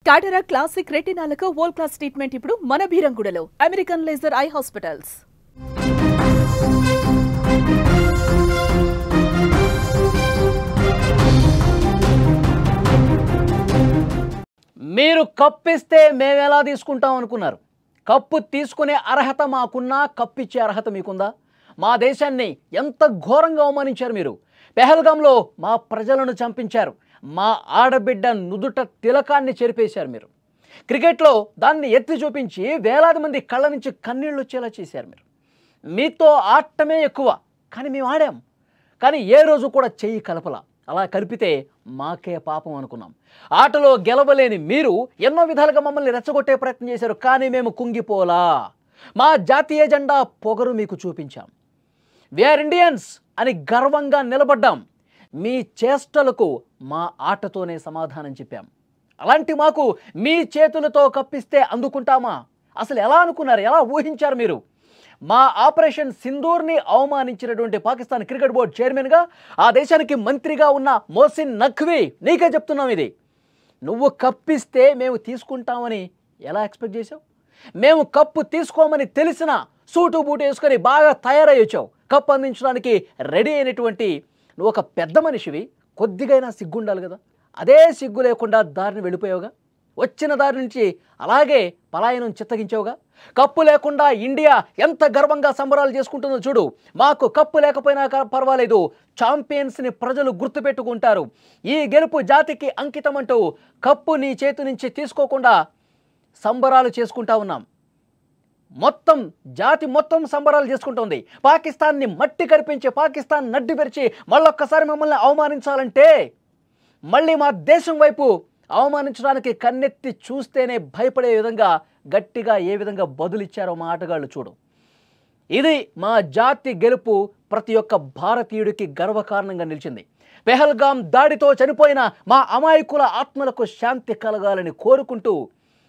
టాటరా classic రెటినాలకు world class treatment ఇప్పుడు మన బీరంగూడలో American laser eye hospitals. మీరు కప్పిస్తే మేము ఎలా తీసుకుంటాం అనుకున్నారు? కప్పు తీసుకునే అర్హత మాకున్నా, కప్పిచ్చే అర్హత మీకుందా? మా దేశాన్ని ఎంత ఘోరంగా అవమానించారు మీరు. పెహల్గాంలో మా ప్రజలను చంపించారు. మా ఆడబిడ్డ నుదుట తిలకాన్ని చెరిపేశారు మీరు. క్రికెట్లో దాన్ని ఎత్తి చూపించి వేలాది మంది కళ్ళ నుంచి కన్నీళ్ళు వచ్చేలా చేశారు మీరు. మీతో ఆడటమే ఎక్కువ, కానీ మేము ఆడాం. కానీ ఏ రోజు కూడా చెయ్యి కలపలా. అలా కలిపితే మాకే పాపం అనుకున్నాం. ఆటలో గెలవలేని మీరు ఎన్నో విధాలుగా మమ్మల్ని రెచ్చగొట్టే ప్రయత్నం చేశారు. కానీ మేము కుంగిపోలా. మా జాతీయ జెండా పొగరు మీకు చూపించాం. వీఆర్ ఇండియన్స్ అని గర్వంగా నిలబడ్డాం. మీ చేష్టలకు మా ఆటతోనే సమాధానం చెప్పాం. అలాంటి మాకు మీ చేతులతో కప్పిస్తే అందుకుంటామా? అసలు ఎలా అనుకున్నారు? ఎలా ఊహించారు మీరు? మా ఆపరేషన్ సింధూర్ని అవమానించినటువంటి పాకిస్తాన్ క్రికెట్ బోర్డు చైర్మన్గా, ఆ దేశానికి మంత్రిగా ఉన్న మోసిన్ నఖ్వీ, నీకే చెప్తున్నాం ఇది. నువ్వు కప్పిస్తే మేము తీసుకుంటామని ఎలా ఎక్స్పెక్ట్ చేసావు? మేము కప్పు తీసుకోమని తెలిసిన సూటు బూటు వేసుకొని బాగా తయారై వచ్చావు. కప్పు అందించడానికి రెడీ అయినటువంటి నువ్వు ఒక పెద్ద మనిషివి, కొద్దిగైనా సిగ్గుండాలి కదా. అదే సిగ్గు లేకుండా దారిని వెళ్ళిపోయావుగా. వచ్చిన దారి నుంచి అలాగే పలాయనం చిత్తగించావుగా. కప్పు లేకుండా ఇండియా ఎంత గర్వంగా సంబరాలు చేసుకుంటుందో చూడు. మాకు కప్పు లేకపోయినా పర్వాలేదు, ఛాంపియన్స్ని ప్రజలు గుర్తుపెట్టుకుంటారు. ఈ గెలుపు జాతికి అంకితం అంటూ కప్పు నీ చేతి నుంచి తీసుకోకుండా సంబరాలు చేసుకుంటా ఉన్నాం. మొత్తం జాతి మొత్తం సంబరాలు చేసుకుంటుంది. పాకిస్తాన్ని మట్టి కరిపించి, పాకిస్తాన్ నడ్డి పెరిచి మళ్ళొక్కసారి మమ్మల్ని అవమానించాలంటే, మళ్ళీ మా దేశం వైపు అవమానించడానికి కన్నెత్తి చూస్తేనే భయపడే విధంగా గట్టిగా ఏ విధంగా బదులిచ్చారో మా ఆటగాళ్ళు చూడు. ఇది మా జాతి గెలుపు ప్రతి ఒక్క భారతీయుడికి గర్వకారణంగా నిలిచింది. పెహల్గాం దాడితో చనిపోయిన మా అమాయకుల ఆత్మలకు శాంతి కలగాలని కోరుకుంటూ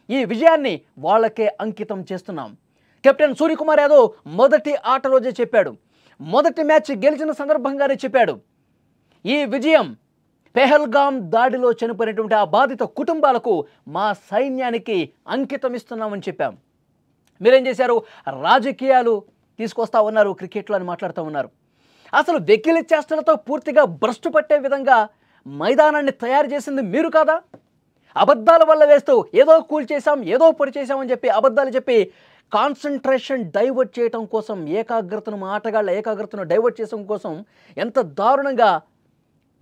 ఈ విజయాన్ని వాళ్ళకే అంకితం చేస్తున్నాం. కెప్టెన్ సూర్యకుమార్ యాదవ్ మొదటి ఆట రోజే చెప్పాడు, మొదటి మ్యాచ్ గెలిచిన సందర్భంగానే చెప్పాడు, ఈ విజయం పెహల్గాం దాడిలో చనిపోయినటువంటి ఆ బాధిత కుటుంబాలకు, మా సైన్యానికి అంకితం ఇస్తున్నామని చెప్పాం. మీరేం చేశారు? రాజకీయాలు తీసుకొస్తా ఉన్నారు, క్రికెట్లో అని మాట్లాడుతూ ఉన్నారు. అసలు వెకిలి చేష్టలతో పూర్తిగా భ్రష్టు పట్టే విధంగా మైదానాన్ని తయారు చేసింది మీరు కాదా? అబద్ధాల వల్ల వేస్తూ ఏదో కూల్చేసాం, ఏదో పొడి చేసామని చెప్పి అబద్ధాలు చెప్పి కాన్సన్ట్రేషన్ డైవర్ట్ చేయడం కోసం, ఏకాగ్రతను, మా ఆటగాళ్ళ ఏకాగ్రతను డైవర్ట్ చేయడం కోసం ఎంత దారుణంగా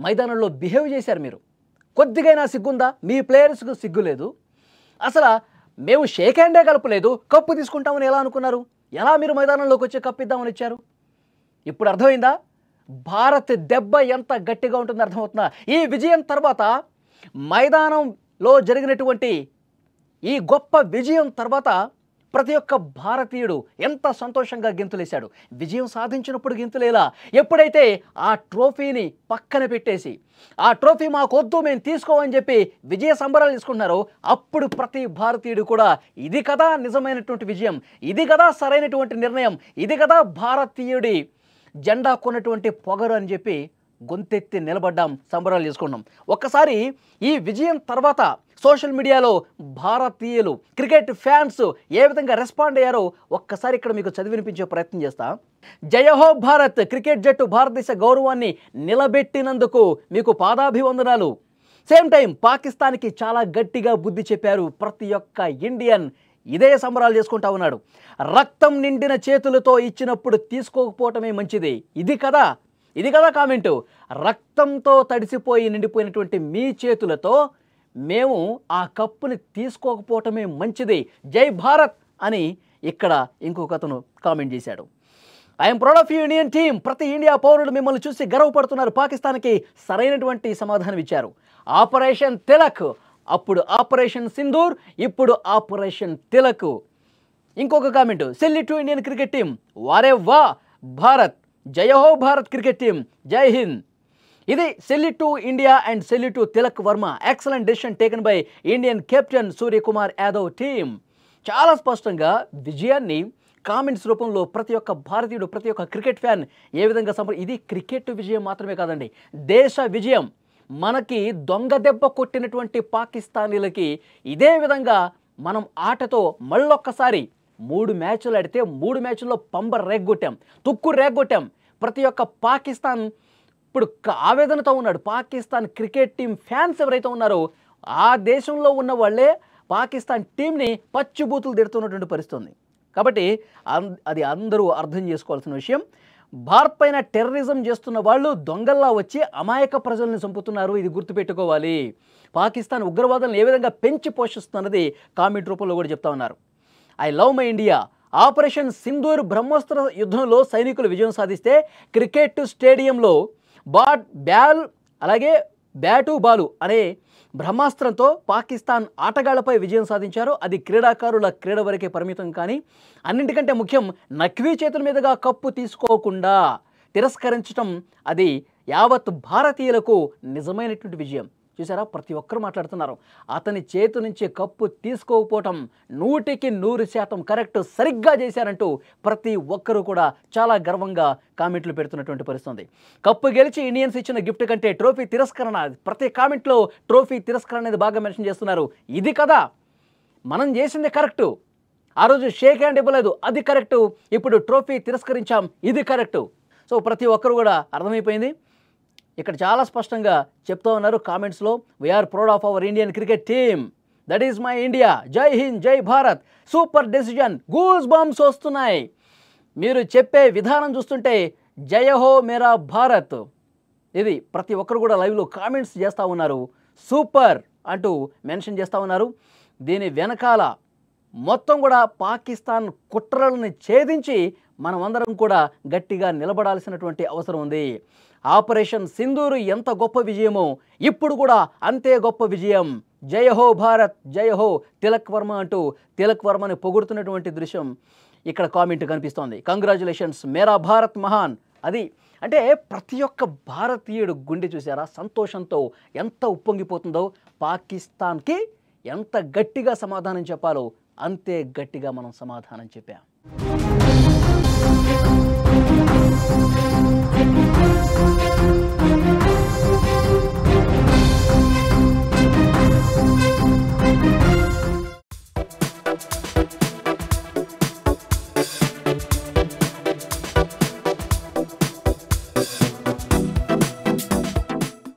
మైదానంలో బిహేవ్ చేశారు మీరు. కొద్దిగైనా సిగ్గుందా? మీ ప్లేయర్స్కు సిగ్గు లేదు. అసలు మేము షేక్ హ్యాండే కలపలేదు, కప్పు తీసుకుంటామని ఎలా అనుకున్నారు? ఎలా మీరు మైదానంలోకి వచ్చి కప్పిద్దామని ఇచ్చారు? ఇప్పుడు అర్థమైందా భారత్ దెబ్బ ఎంత గట్టిగా ఉంటుందో? అర్థమవుతుందా? ఈ విజయం తర్వాత, మైదానంలో జరిగినటువంటి ఈ గొప్ప విజయం తర్వాత ప్రతి ఒక్క భారతీయుడు ఎంత సంతోషంగా గెంతులేశాడు. విజయం సాధించినప్పుడు గెంతులేలా, ఎప్పుడైతే ఆ ట్రోఫీని పక్కన పెట్టేసి, ఆ ట్రోఫీ మాకొద్దు, మేము తీసుకోమని చెప్పి విజయ సంబరాలు తీసుకుంటున్నారో, అప్పుడు ప్రతి భారతీయుడు కూడా ఇది కదా నిజమైనటువంటి విజయం, ఇది కదా సరైనటువంటి నిర్ణయం, ఇది కదా భారతీయుడి జెండా కొన్నటువంటి పొగరు అని చెప్పి గొంతెత్తి నిలబడ్డాం, సంబరాలు చేసుకున్నాం. ఒక్కసారి ఈ విజయం తర్వాత సోషల్ మీడియాలో భారతీయులు, క్రికెట్ ఫ్యాన్స్ ఏ విధంగా రెస్పాండ్ అయ్యారో ఒక్కసారి ఇక్కడ మీకు చదివినిపించే ప్రయత్నం చేస్తా. జయహో భారత్, క్రికెట్ జట్టు భారతదేశ గౌరవాన్ని నిలబెట్టినందుకు మీకు పాదాభివందనాలు. సేమ్ టైం పాకిస్తాన్కి చాలా గట్టిగా బుద్ధి చెప్పారు. ప్రతి ఒక్క ఇండియన్ ఇదే సంబరాలు చేసుకుంటా ఉన్నాడు. రక్తం నిండిన చేతులతో ఇచ్చినప్పుడు తీసుకోకపోవటమే మంచిది. ఇది కదా కామెంటు. రక్తంతో తడిసిపోయి నిండిపోయినటువంటి మీ చేతులతో మేము ఆ కప్పుని తీసుకోకపోవటమే మంచిది, జై భారత్ అని ఇక్కడ ఇంకొక అతను కామెంట్ చేశాడు. I'm proud of you Indian team. ప్రతి ఇండియా పౌరుడు మిమ్మల్ని చూసి గర్వపడుతున్నారు. పాకిస్తాన్కి సరైనటువంటి సమాధానం ఇచ్చారు. ఆపరేషన్ తిలక్, అప్పుడు ఆపరేషన్ సింధూర్, ఇప్పుడు ఆపరేషన్ తిలక్. ఇంకొక comment, salute to Indian cricket team, వారే వా భారత్, జయహో భారత్ క్రికెట్ టీమ్, జై హింద్. ఇది salute to India and salute to Tilak Varma. Excellent decision taken by Indian captain Suryakumar Yadav team. చాలా స్పష్టంగా విజయాన్ని కామెంట్స్ రూపంలో ప్రతి ఒక్క భారతీయుడు, ప్రతి ఒక్క క్రికెట్ ఫ్యాన్ ఏ విధంగా ఇది క్రికెట్ విజయం మాత్రమే కాదండి, దేశ విజయం. మనకి దొంగ దెబ్బ కొట్టినటువంటి పాకిస్తానీలకి ఇదే విధంగా మనం ఆటతో మళ్ళొక్కసారి 3 మ్యాచ్లు ఆడితే 3 మ్యాచ్ల్లో పంబ రేగ్గొట్టాం, తుక్కు రేగ్గొట్టాం. ప్రతి ఒక్క పాకిస్తాన్ ఇప్పుడు ఆవేదనతో ఉన్నాడు. పాకిస్తాన్ క్రికెట్ టీం ఫ్యాన్స్ ఎవరైతే ఉన్నారో ఆ దేశంలో ఉన్న వాళ్ళే పాకిస్తాన్ టీంని పచ్చిబూతులు తిడుతున్నటువంటి పరిస్థితి ఉంది. కాబట్టి అది అందరూ అర్థం చేసుకోవాల్సిన విషయం. భారత్ పైన టెర్రరిజం చేస్తున్న వాళ్ళు దొంగల్లా వచ్చి అమాయక ప్రజల్ని చంపుతున్నారు. ఇది గుర్తుపెట్టుకోవాలి. పాకిస్తాన్ ఉగ్రవాదాలను ఏ విధంగా పెంచి పోషిస్తున్నది కామెంట్ రూపంలో కూడా చెప్తా ఉన్నారు. I love my India. Operation Sindoor బ్రహ్మోస్త్ర యుద్ధంలో సైనికులు విజయం సాధిస్తే క్రికెట్ స్టేడియంలో బ్యాటు బాలు అనే బ్రహ్మాస్త్రంతో పాకిస్తాన్ ఆటగాళ్లపై విజయం సాధించారు. అది క్రీడాకారుల క్రీడ వరకే పరిమితం. కానీ అన్నింటికంటే ముఖ్యం నఖ్వీ చేతుల మీదుగా కప్పు తీసుకోకుండా తిరస్కరించడం అది యావత్ భారతీయులకు నిజమైనటువంటి విజయం. చూసారా, ప్రతి ఒక్కరు మాట్లాడుతున్నారు. అతని చేతి నుంచి కప్పు తీసుకోకపోవటం 100% కరెక్ట్, సరిగ్గా చేశారంటూ ప్రతి ఒక్కరూ కూడా చాలా గర్వంగా కామెంట్లు పెడుతున్నటువంటి పరిస్థితి. కప్పు గెలిచి ఇండియన్స్ ఇచ్చిన గిఫ్ట్ కంటే ట్రోఫీ తిరస్కరణ, ప్రతి కామెంట్లో ట్రోఫీ తిరస్కరణ అనేది బాగా మెన్షన్ చేస్తున్నారు. ఇది కదా మనం చేసింది కరెక్టు. ఆ రోజు షేక్ హ్యాండ్ ఇవ్వలేదు, అది కరెక్టు. ఇప్పుడు ట్రోఫీ తిరస్కరించాం, ఇది కరెక్టు. సో ప్రతి ఒక్కరు కూడా అర్థమైపోయింది. ఇక్కడ చాలా స్పష్టంగా చెప్తూ ఉన్నారు కామెంట్స్లో, we are proud of our Indian cricket team, that is my India, Jai Hind, Jai Bharat, super decision, goosebumps వస్తున్నాయి. మీరు చెప్పే విధానం చూస్తుంటే జయహో మేరా భారత్. ఇది ప్రతి ఒక్కరు కూడా లైవ్లో కామెంట్స్ చేస్తూ ఉన్నారు. సూపర్ అంటూ మెన్షన్ చేస్తూ ఉన్నారు. దీని వెనకాల మొత్తం కూడా పాకిస్తాన్ కుట్రలను ఛేదించి మనమందరం కూడా గట్టిగా నిలబడాల్సినటువంటి అవసరం ఉంది. ఆపరేషన్ సింధూర్ ఎంత గొప్ప విజయమో ఇప్పుడు కూడా అంతే గొప్ప విజయం. జయహో భారత్, జయహో తిలక్ వర్మ అంటూ తిలక్ వర్మని పొగుడుతున్నటువంటి దృశ్యం ఇక్కడ కామెంట్ కనిపిస్తోంది. కంగ్రాచులేషన్స్, మేరా భారత్ మహాన్. అది అంటే ప్రతి ఒక్క భారతీయుడు గుండె చూసారా సంతోషంతో ఎంత ఉప్పొంగిపోతుందో. పాకిస్తాన్కి ఎంత గట్టిగా సమాధానం చెప్పాలో అంతే గట్టిగా మనం సమాధానం చెప్పాం.